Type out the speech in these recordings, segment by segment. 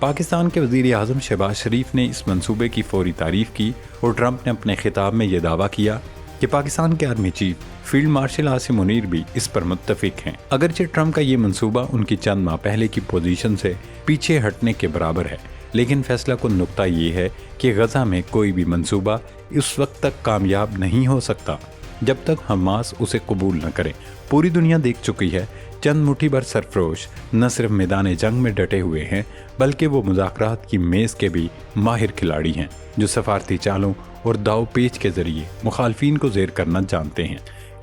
پاکستان کے وزیر اعظم شہباز شریف نے اس منصوبے کی فوری تعریف کی اور ٹرمپ نے اپنے خطاب میں یہ دعویٰ کیا کہ پاکستان کے army chief field marshal Asim Munir بھی اس پر متفق ہیں۔ اگرچہ ٹرمپ کا یہ منصوبہ ان کی چند ماہ پہلے کی پوزیشن سے پیچھے ہٹنے کے برابر ہے، لیکن فیصلہ کن نقطہ یہ ہے کہ غزہ میں کوئی بھی منصوبہ اس وقت تک کامیاب نہیں ہو سکتا جب تک حماس اسے قبول نہ کرے۔ پوری دنیا دیکھ چکی ہے، چند مٹھی بھر سرفروش نہ صرف میدان جنگ میں ڈٹے ہوئے ہیں بلکہ وہ مذاکرات کی میز کے بھی ماہر کھلاڑی ہیں جو سفارتی چالوں اور داؤ پیچ کے ذریعے مخالفین کو زیر کرنا جانتے ہیں۔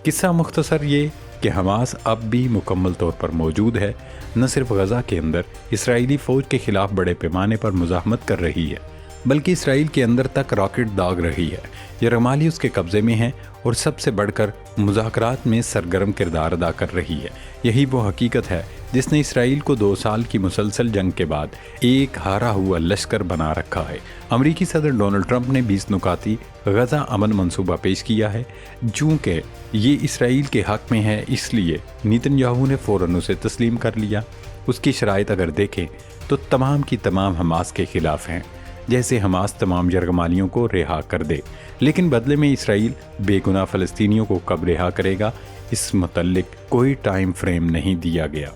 قصہ مختصر یہ کہ حماس اب بھی مکمل طور پر موجود ہے، نہ صرف غزہ کے اندر اسرائیلی فوج کے خلاف بڑے پیمانے پر مزاحمت کر رہی ہے بلکہ اسرائیل کے اندر تک راکٹ داغ رہی ہے۔ یہ رمالی اس کے قبضے میں ہے اور سب سے بڑھ کر مذاکرات میں سرگرم کردار ادا کر رہی ہے۔ یہی وہ حقیقت ہے جس نے اسرائیل کو 2 سال کی مسلسل جنگ کے بعد ایک ہارا ہوا لشکر بنا رکھا ہے۔ امریکی صدر ڈونلڈ ٹرمپ نے 20 نکاتی غزہ امن منصوبہ پیش کیا ہے۔ چونکہ یہ اسرائیل کے حق میں ہے اس لیے نیتن یاہو نے فوراً اسے تسلیم کر لیا۔ اس کی شرائط اگر دیکھیں تو تمام کی تمام حماس کے خلاف ہیں، جیسے حماس تمام یرغمالیوں کو رہا کر دے، لیکن بدلے میں اسرائیل بے گناہ فلسطینیوں کو کب رہا کرے گا اس متعلق کوئی ٹائم فریم نہیں دیا گیا۔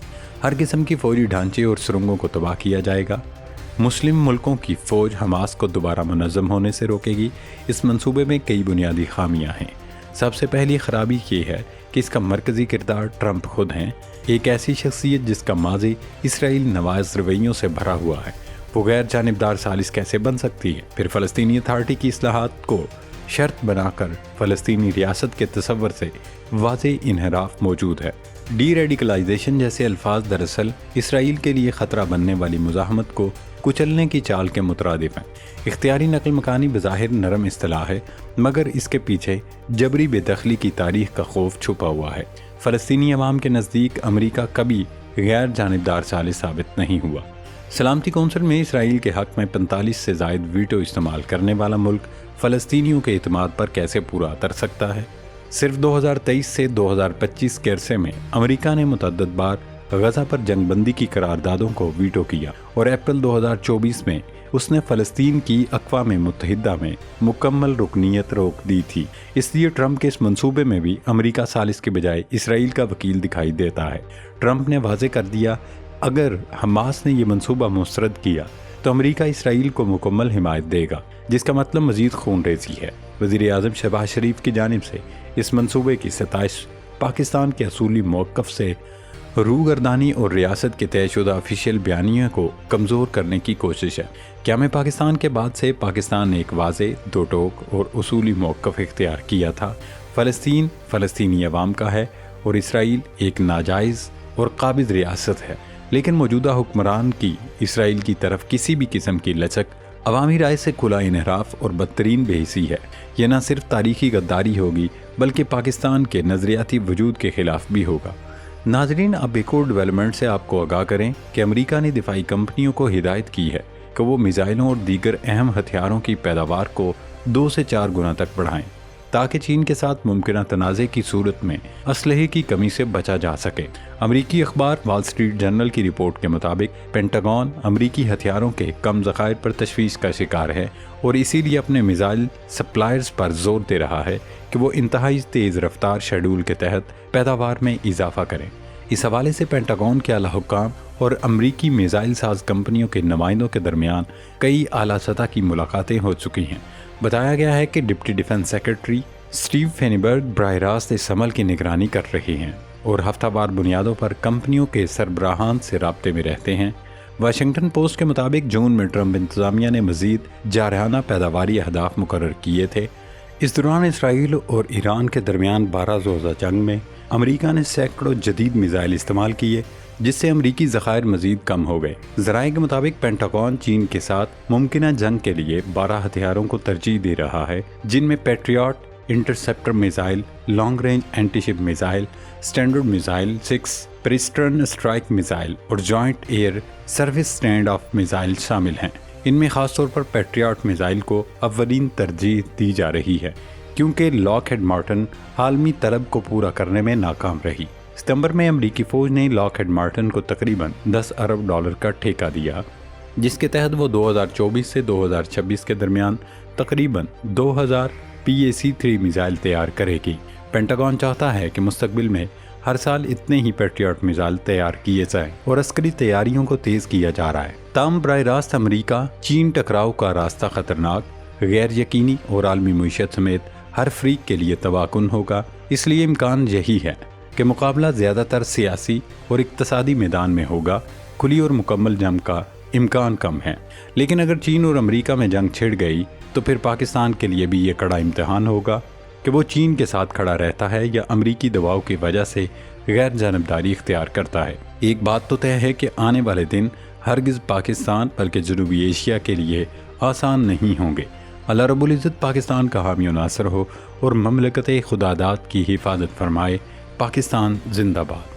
ہر قسم کی فوجی ڈھانچے اور سرنگوں کو تباہ کیا جائے گا۔ مسلم ملکوں کی فوج حماس کو دوبارہ منظم ہونے سے روکے گی۔ اس منصوبے میں کئی بنیادی خامیاں ہیں۔ سب سے پہلی خرابی یہ ہے کہ اس کا مرکزی کردار ٹرمپ خود ہیں، ایک ایسی شخصیت جس کا ماضی اسرائیل نواز رویوں سے بھرا ہوا ہے۔ وہ غیر جانبدار ثالث کیسے بن سکتی ہے؟ پھر فلسطینی اتھارٹی کی اصلاحات کو شرط بنا کر فلسطینی ریاست کے تصور سے واضح انحراف موجود ہے۔ ڈی ریڈیکلائزیشن جیسے الفاظ دراصل اسرائیل کے لیے خطرہ بننے والی مزاحمت کو کچلنے کی چال کے مترادف ہیں۔ اختیاری نقل مکانی بظاہر نرم اصطلاح ہے مگر اس کے پیچھے جبری بے دخلی کی تاریخ کا خوف چھپا ہوا ہے۔ فلسطینی عوام کے نزدیک امریکہ کبھی غیر جانبدار ثالث ثابت نہیں ہوا۔ سلامتی کونسل میں اسرائیل کے حق میں 45 سے زائد ویٹو استعمال کرنے والا ملک فلسطینیوں کے اعتماد پر کیسے پورا اتر سکتا ہے؟ صرف 2023 سے 2025 کے عرصے میں امریکہ نے متعدد بار غزہ پر جنگ بندی کی قراردادوں کو ویٹو کیا اور اپریل 2024 میں اس نے فلسطین کی اقوام متحدہ میں مکمل رکنیت روک دی تھی۔ اس لیے ٹرمپ کے اس منصوبے میں بھی امریکہ ثالث کے بجائے اسرائیل کا وکیل دکھائی دیتا ہے۔ ٹرمپ نے واضح کر دیا اگر حماس نے یہ منصوبہ مسترد کیا تو امریکہ اسرائیل کو مکمل حمایت دے گا، جس کا مطلب مزید خون ریزی ہے۔ وزیر اعظم شہباز شریف کی جانب سے اس منصوبے کی ستائش پاکستان کے اصولی موقف سے روگردانی اور ریاست کے طے شدہ آفیشیل بیانیے کو کمزور کرنے کی کوشش ہے۔ قیام پاکستان کے بعد سے پاکستان نے ایک واضح، دو ٹوک اور اصولی موقف اختیار کیا تھا۔ فلسطین فلسطینی عوام کا ہے اور اسرائیل ایک ناجائز اور قابض ریاست ہے، لیکن موجودہ حکمران کی اسرائیل کی طرف کسی بھی قسم کی لچک عوامی رائے سے کھلا انحراف اور بدترین بے حسی ہے۔ یہ نہ صرف تاریخی غداری ہوگی بلکہ پاکستان کے نظریاتی وجود کے خلاف بھی ہوگا۔ ناظرین، اب ایک اور ڈیولپمنٹ سے آپ کو آگاہ کریں کہ امریکہ نے دفاعی کمپنیوں کو ہدایت کی ہے کہ وہ میزائلوں اور دیگر اہم ہتھیاروں کی پیداوار کو 2 سے 4 گنا تک بڑھائیں تاکہ چین کے ساتھ ممکنہ تنازع کی صورت میں اسلحے کی کمی سے بچا جا سکے۔ امریکی اخبار وال سٹریٹ جرنل کی رپورٹ کے مطابق پینٹاگون امریکی ہتھیاروں کے کم ذخائر پر تشویش کا شکار ہے اور اسی لیے اپنے میزائل سپلائرز پر زور دے رہا ہے کہ وہ انتہائی تیز رفتار شیڈول کے تحت پیداوار میں اضافہ کریں۔ اس حوالے سے پینٹاگون کے اعلیٰ حکام اور امریکی میزائل ساز کمپنیوں کے نمائندوں کے درمیان کئی اعلیٰ سطح کی ملاقاتیں ہو چکی ہیں۔ بتایا گیا ہے کہ ڈپٹی ڈیفنس سیکرٹری اسٹیو فینیبرگ براہ راست اس عمل کی نگرانی کر رہے ہیں اور ہفتہ وار بنیادوں پر کمپنیوں کے سربراہان سے رابطے میں رہتے ہیں۔ واشنگٹن پوسٹ کے مطابق جون میں ٹرمپ انتظامیہ نے مزید جارحانہ پیداواری اہداف مقرر کیے تھے۔ اس دوران اسرائیل اور ایران کے درمیان 12 روزہ جنگ میں امریکہ نے سینکڑوں جدید میزائل استعمال کیے جس سے امریکی ذخائر مزید کم ہو گئے۔ ذرائع کے مطابق پینٹاگون چین کے ساتھ ممکنہ جنگ کے لیے 12 ہتھیاروں کو ترجیح دے رہا ہے، جن میں patriot interceptor missile, long range anti ship missile, standard missile 6، precision strike missile اور joint air service stand off missile شامل ہیں۔ ان میں خاص طور پر پیٹریاٹ میزائل کو اولین ترجیح دی جا رہی ہے کیونکہ لاک ہیڈ مارٹن عالمی طلب کو پورا کرنے میں ناکام رہی۔ ستمبر میں امریکی فوج نے لاک ہیڈ مارٹن کو تقریباً $10 ارب کا ٹھیکہ دیا جس کے تحت وہ 2024 سے 2026 کے درمیان تقریباً 2000 PAC-3 میزائل تیار کرے گی۔ پینٹاگون چاہتا ہے کہ مستقبل میں ہر سال اتنے ہی پیٹریاٹ میزائل تیار کیے جائیں اور عسکری تیاریوں کو تیز کیا جا رہا ہے۔ تاہم براہ راست امریکہ چین ٹکراؤ کا راستہ خطرناک، غیر یقینی اور عالمی معیشت سمیت ہر فریق کے لیے تباہ کن ہوگا۔ اس لیے امکان یہی ہے کہ مقابلہ زیادہ تر سیاسی اور اقتصادی میدان میں ہوگا۔ کھلی اور مکمل جنگ کا امکان کم ہے، لیکن اگر چین اور امریکہ میں جنگ چھڑ گئی تو پھر پاکستان کے لیے بھی یہ کڑا امتحان ہوگا کہ وہ چین کے ساتھ کھڑا رہتا ہے یا امریکی دباؤ کی وجہ سے غیر جانبداری اختیار کرتا ہے۔ ایک بات تو طے ہے کہ آنے والے دن ہرگز پاکستان بلکہ جنوبی ایشیا کے لیے آسان نہیں ہوں گے۔ اللہ رب العزت پاکستان کا حامی و ناصر ہو اور مملکت خداداد کی حفاظت فرمائے۔ پاکستان زندہ باد۔